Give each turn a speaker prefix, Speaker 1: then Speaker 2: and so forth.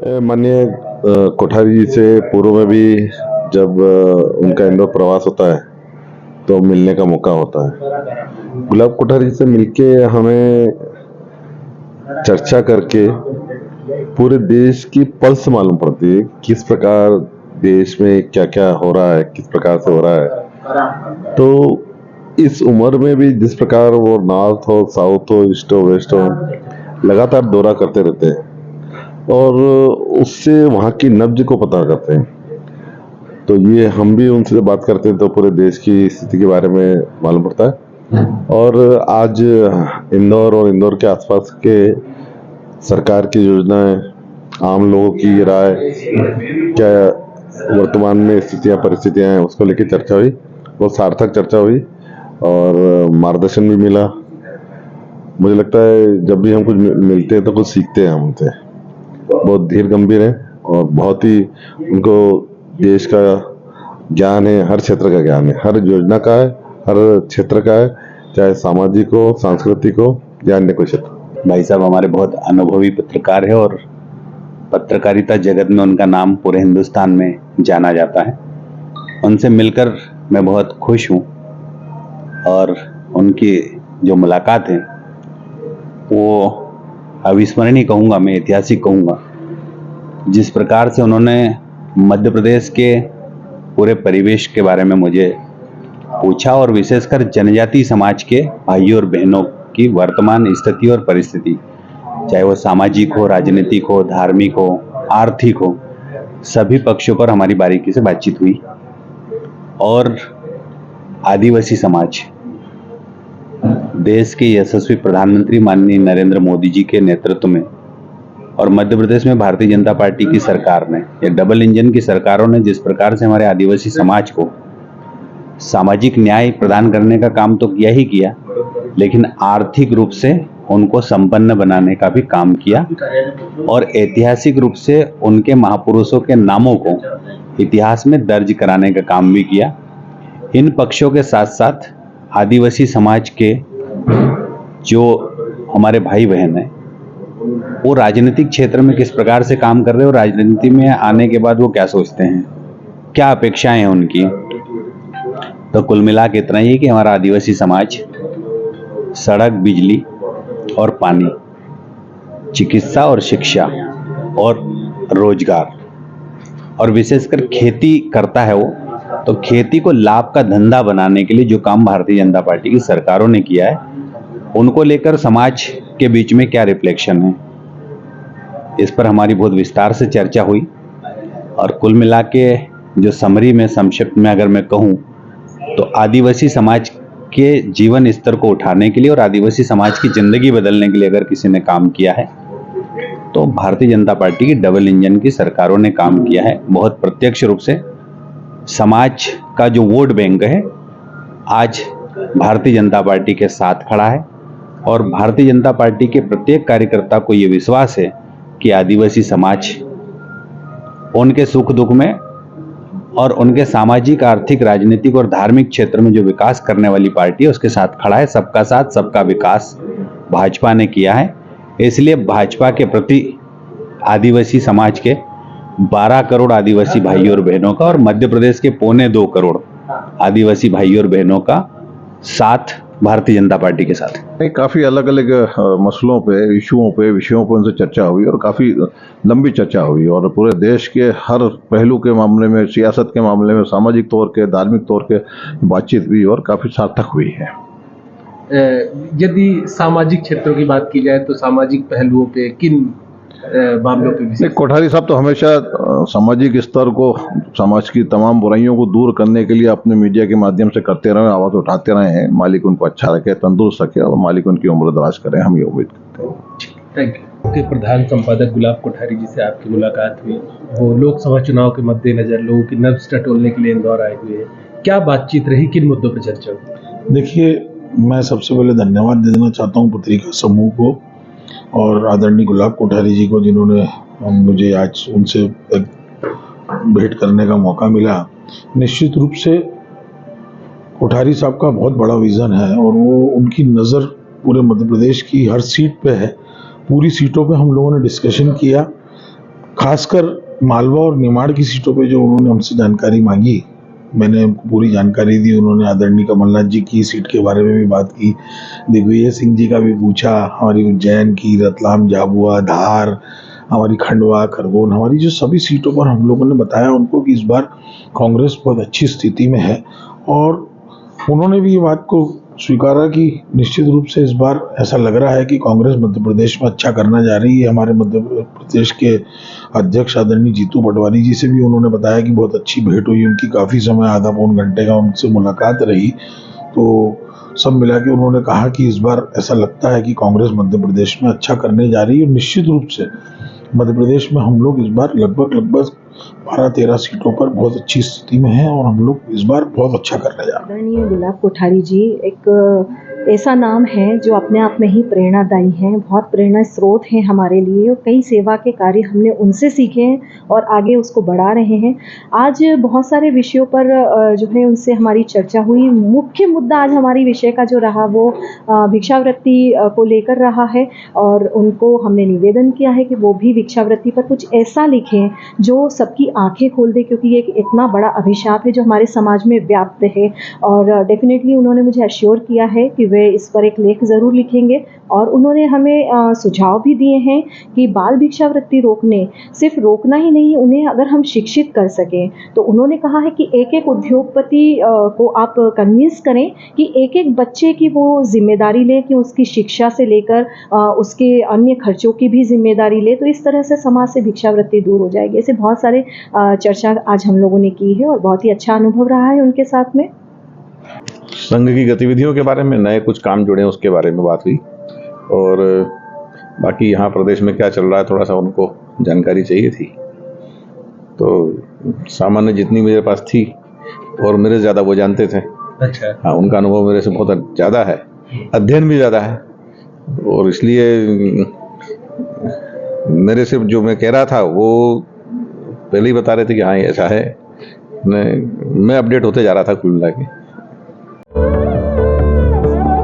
Speaker 1: माननीय कोठारी जी से पूर्व में भी जब उनका इंदौर प्रवास होता है तो मिलने का मौका होता है। गुलाब कोठारी जी से मिलके हमें चर्चा करके पूरे देश की पल्स मालूम पड़ती है, किस प्रकार देश में क्या क्या हो रहा है, किस प्रकार से हो रहा है। तो इस उम्र में भी जिस प्रकार वो नॉर्थ हो, साउथ हो, ईस्ट हो, वेस्ट हो, लगातार दौरा करते रहते हैं और उससे वहाँ की नब्ज को पता करते हैं। तो ये हम भी उनसे बात करते हैं तो पूरे देश की स्थिति के बारे में मालूम पड़ता है। और आज इंदौर और इंदौर के आसपास के सरकार की योजनाएं, आम लोगों की राय, क्या वर्तमान में स्थितियां परिस्थितियां हैं, उसको लेकर चर्चा हुई। बहुत सार्थक चर्चा हुई और मार्गदर्शन भी मिला। मुझे लगता है जब भी हम कुछ मिलते हैं तो कुछ सीखते हैं हम उनसे। बहुत धीर गंभीर है और बहुत ही उनको देश का ज्ञान है, हर क्षेत्र का ज्ञान है, हर योजना का है, हर क्षेत्र का है, चाहे सामाजिक हो, सांस्कृतिक हो या अन्य कोई क्षेत्र।
Speaker 2: भाई साहब हमारे बहुत अनुभवी पत्रकार है और पत्रकारिता जगत में उनका नाम पूरे हिंदुस्तान में जाना जाता है। उनसे मिलकर मैं बहुत खुश हूँ और उनकी जो मुलाकात है वो अविस्मरणीय कहूँगा, मैं ऐतिहासिक कहूँगा। जिस प्रकार से उन्होंने मध्य प्रदेश के पूरे परिवेश के बारे में मुझे पूछा और विशेषकर जनजाति समाज के भाइयों और बहनों की वर्तमान स्थिति और परिस्थिति, चाहे वो सामाजिक हो, राजनीतिक हो, धार्मिक हो, आर्थिक हो, सभी पक्षों पर हमारी बारीकी से बातचीत हुई। और आदिवासी समाज, देश के यशस्वी प्रधानमंत्री माननीय नरेंद्र मोदी जी के नेतृत्व में और मध्य प्रदेश में भारतीय जनता पार्टी की सरकार ने, या डबल इंजन की सरकारों ने जिस प्रकार से हमारे आदिवासी समाज को सामाजिक न्याय प्रदान करने का काम तो किया ही किया, लेकिन आर्थिक रूप से उनको संपन्न बनाने का भी काम किया और ऐतिहासिक रूप से उनके महापुरुषों के नामों को इतिहास में दर्ज कराने का काम भी किया। इन पक्षों के साथ साथ आदिवासी समाज के जो हमारे भाई बहन हैं वो राजनीतिक क्षेत्र में किस प्रकार से काम कर रहे हैं और राजनीति में आने के बाद वो क्या सोचते हैं, क्या अपेक्षाएं हैं उनकी। तो कुल मिला के इतना ही है कि हमारा आदिवासी समाज सड़क, बिजली और पानी, चिकित्सा और शिक्षा और रोजगार और विशेषकर खेती करता है वो, तो खेती को लाभ का धंधा बनाने के लिए जो काम भारतीय जनता पार्टी की सरकारों ने किया है, उनको लेकर समाज के बीच में क्या रिफ्लेक्शन है, इस पर हमारी बहुत विस्तार से चर्चा हुई। और कुल मिला के जो समरी में, संक्षिप्त में अगर मैं कहूँ तो आदिवासी समाज के जीवन स्तर को उठाने के लिए और आदिवासी समाज की जिंदगी बदलने के लिए अगर किसी ने काम किया है तो भारतीय जनता पार्टी की डबल इंजन की सरकारों ने काम किया है। बहुत प्रत्यक्ष रूप से समाज का जो वोट बैंक है आज भारतीय जनता पार्टी के साथ खड़ा है और भारतीय जनता पार्टी के प्रत्येक कार्यकर्ता को ये विश्वास है कि आदिवासी समाज उनके सुख दुख में और उनके सामाजिक, आर्थिक, राजनीतिक और धार्मिक क्षेत्र में जो विकास करने वाली पार्टी है उसके साथ खड़ा है। सबका साथ सबका विकास भाजपा ने किया है, इसलिए भाजपा के प्रति आदिवासी समाज के 12 करोड़ आदिवासी भाइयों और बहनों का और मध्य प्रदेश के 2.25 करोड़ आदिवासी भाइयों और बहनों का साथ भारतीय जनता पार्टी के साथ।
Speaker 1: काफी अलग अलग मसलों पे, विषयों पे उनसे चर्चा हुई और काफी लंबी चर्चा हुई और पूरे देश के हर पहलू के मामले में, सियासत के मामले में, सामाजिक तौर के, धार्मिक तौर के बातचीत हुई और काफी सार्थक हुई है।
Speaker 3: यदि सामाजिक क्षेत्रों की बात की जाए तो सामाजिक पहलुओं पे किन मामलों पे विशेष?
Speaker 1: कोठारी साहब तो हमेशा सामाजिक स्तर को, समाज की तमाम बुराइयों को दूर करने के लिए अपने मीडिया के माध्यम से करते रहे, आवाज उठाते रहे हैं। मालिक उनको अच्छा रखे, तंदुरुस्त रखे और मालिक उनकी उम्र दराज करे, हम ये उम्मीद करते हैं।
Speaker 3: Thank you. के प्रधान संपादक गुलाब कोठारी जी से आपकी मुलाकात हुई, वो लोकसभा चुनाव के मद्देनजर लोगों की नब्ज टटोलने के लिए इंदौर आए हुए हैं। क्या बातचीत रही, किन मुद्दों पर चर्चा हुई?
Speaker 4: देखिए, मैं सबसे पहले धन्यवाद देना चाहता हूँ पत्रिका समूह को और आदरणीय गुलाब कोठारी जी को, जिन्होंने मुझे आज उनसे भेंट करने का मौका मिला। निश्चित रूप से कोठारी साहब का बहुत बड़ा विज़न है और वो, उनकी नज़र पूरे मध्य प्रदेश की हर सीट पे है। पूरी सीटों पे हम लोगों ने डिस्कशन किया खासकर मालवा और निमाड़ की सीटों पे जो उन्होंने हमसे जानकारी मांगी, मैंने उनको पूरी जानकारी दी। उन्होंने आदरणीय कमलनाथ जी की सीट के बारे में भी बात की, दिग्विजय सिंह जी का भी पूछा, हमारी उज्जैन की, रतलाम, झाबुआ, धार, हमारी खंडवा, खरगोन, हमारी जो सभी सीटों पर हम लोगों ने बताया उनको कि इस बार कांग्रेस बहुत अच्छी स्थिति में है। और उन्होंने भी ये बात को स्वीकारा कि निश्चित रूप से इस बार ऐसा लग रहा है कि कांग्रेस मध्य प्रदेश में अच्छा करना जा रही है। हमारे मध्य प्रदेश के अध्यक्ष आदरणीय जीतू पटवारी जी से भी उन्होंने बताया कि बहुत अच्छी भेंट हुई उनकी, काफ़ी समय, आधा पौन घंटे का उनसे मुलाकात रही। तो सब मिला के उन्होंने कहा कि इस बार ऐसा लगता है कि कांग्रेस मध्य प्रदेश में अच्छा करने जा रही है। और निश्चित रूप से मध्य प्रदेश में हम लोग इस बार लगभग 12-13 सीटों पर बहुत अच्छी स्थिति में हैं और हम लोग इस बार बहुत अच्छा करने जा रहे हैं।
Speaker 5: आदरणीय गुलाब कोठारी जी एक ऐसा नाम है जो अपने आप में ही प्रेरणादायी हैं, बहुत प्रेरणा स्रोत हैं हमारे लिए और कई सेवा के कार्य हमने उनसे सीखे हैं और आगे उसको बढ़ा रहे हैं। आज बहुत सारे विषयों पर जो है उनसे हमारी चर्चा हुई। मुख्य मुद्दा आज हमारी विषय का जो रहा वो भिक्षावृत्ति को लेकर रहा है और उनको हमने निवेदन किया है कि वो भी भिक्षावृत्ति पर कुछ ऐसा लिखें जो सबकी आंखें खोल दे, क्योंकि ये एक इतना बड़ा अभिशाप है जो हमारे समाज में व्याप्त है। और डेफिनेटली उन्होंने मुझे अश्योर किया है कि वे इस पर एक लेख ज़रूर लिखेंगे और उन्होंने हमें सुझाव भी दिए हैं कि बाल भिक्षावृत्ति रोकने, सिर्फ रोकना ही नहीं, उन्हें अगर हम शिक्षित कर सकें तो उन्होंने कहा है कि एक एक उद्योगपति को आप कन्विंस करें कि एक एक बच्चे की वो जिम्मेदारी ले, कि उसकी शिक्षा से लेकर उसके अन्य खर्चों की भी जिम्मेदारी ले। तो इस तरह से समाज से भिक्षावृत्ति दूर हो जाएगी। ऐसे बहुत सारे चर्चा आज हम लोगों ने की है और बहुत ही अच्छा अनुभव रहा है उनके साथ में।
Speaker 6: संघ की गतिविधियों के बारे में, नए कुछ काम जुड़े हैं उसके बारे में बात हुई और बाकी यहाँ प्रदेश में क्या चल रहा है थोड़ा सा उनको जानकारी चाहिए थी। तो सामान्य जितनी मेरे पास थी और मेरे से ज़्यादा वो जानते थे।
Speaker 3: अच्छा।
Speaker 6: हाँ, उनका अनुभव मेरे से बहुत ज़्यादा है, अध्ययन भी ज़्यादा है और इसलिए मेरे से जो मैं कह रहा था वो पहले ही बता रहे थे कि हाँ ऐसा है। मैं अपडेट होते जा रहा था कुल मिला के।